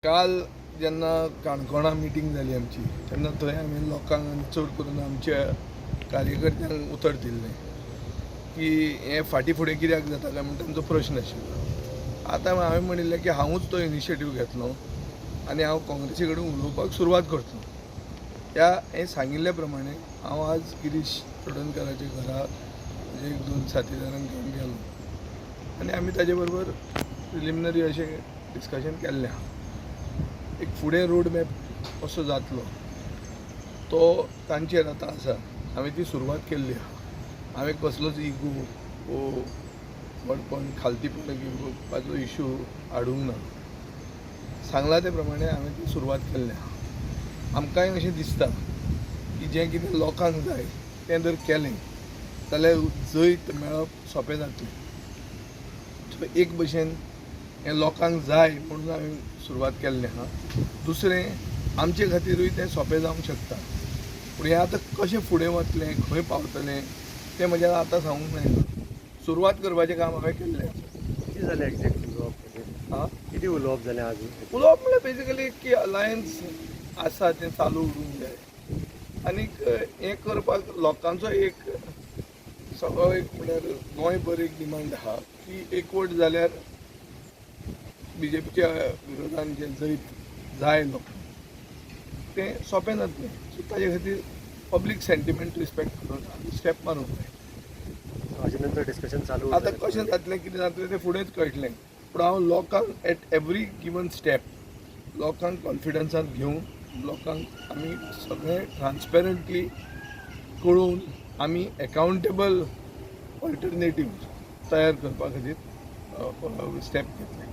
काल जेन्ना काणकोणा मिटींग जाली आमची तेन्ना थंय आमी लोकांक आनी चड करून आमच्या कार्यकर्त्यांक उतर दिल्लें की हें फाटीं फुडें कित्याक जाता काय म्हणून तांचो प्रश्न आशिल्लो. आतां हांवें म्हणिल्लें की हांवूच तो इनिशिएटीव घेतलो आनी हांव काँग्रेसी कडेन उलोवपाक सुरवात करतलो. हें सांगिल्ल्या प्रमाणे हांव आज गिरीश चोडणकराच्या घरा म्हजे 1-2 साथीदारांक घेवन गेलो आनी आमी ताजे बरोबर प्रिलिमिनरी अशें डिस्कशन केल्लें आहा. एक फुडें रोड मॅप कसो जातलो तो तांचेर आतां आसा. हांवें ती सुरवात केल्ली आहा. हांवें कसलोच इगो वो बडपण खालतीपण घेवपाचो इशू हाडूंक ना. सांगला ते प्रमाणे हांवें ती सुरवात केल्ली आहा. आमकांय अशें दिसता की जें कितें लोकांक जाय तें जर केलें जाल्यार जैत मेळप सोंपें जातलें. एक भशेन हें लोकांक जाय म्हणून हांवें सुरवात केल्लें आहा. दुसरें आमचे खातीरूय तें सोंपें जावंक शकता. पूण हें आतां कशें फुडें वतलें खंय पावतलें तें म्हज्यान आतां सांगूंक मेळना. सुरवात करपाचें काम हांवें केल्लें आसा. कितें जालें एक्झॅक्टली उलोवप कितें उलोवप जालें आज उलोवप म्हणल्यार बेजिकली की अलायन्स आसा तें चालू उरूंक जाय आनीक हें करपाक लोकांचो एक सगळो एक म्हणल्यार गोंयभर एक डिमांड आहा की एकवट जाल्यार बीजेपीच्या विरोधान जें जैत जाय लोकांक तें सोंपें जातलें. सो ताजे खातीर पब्लीक सेंटिमेंट रिस्पेक्ट करून आमी स्टेप मारूंक जाय. हाजे नंतर डिस्कशन चालू आतां कशें जातलें कितें जातलें तें फुडेंच कळटलें. पूण हांव लोकांक एट एवरी गिवन स्टेप लोकांक कॉन्फिडन्सान घेवन लोकांक आमी सगळें ट्रान्सपेरंटली कळोवन आमी एकावंटेबल ऑल्टरनेटीव तयार करपा खातीर स्टेप घेतले.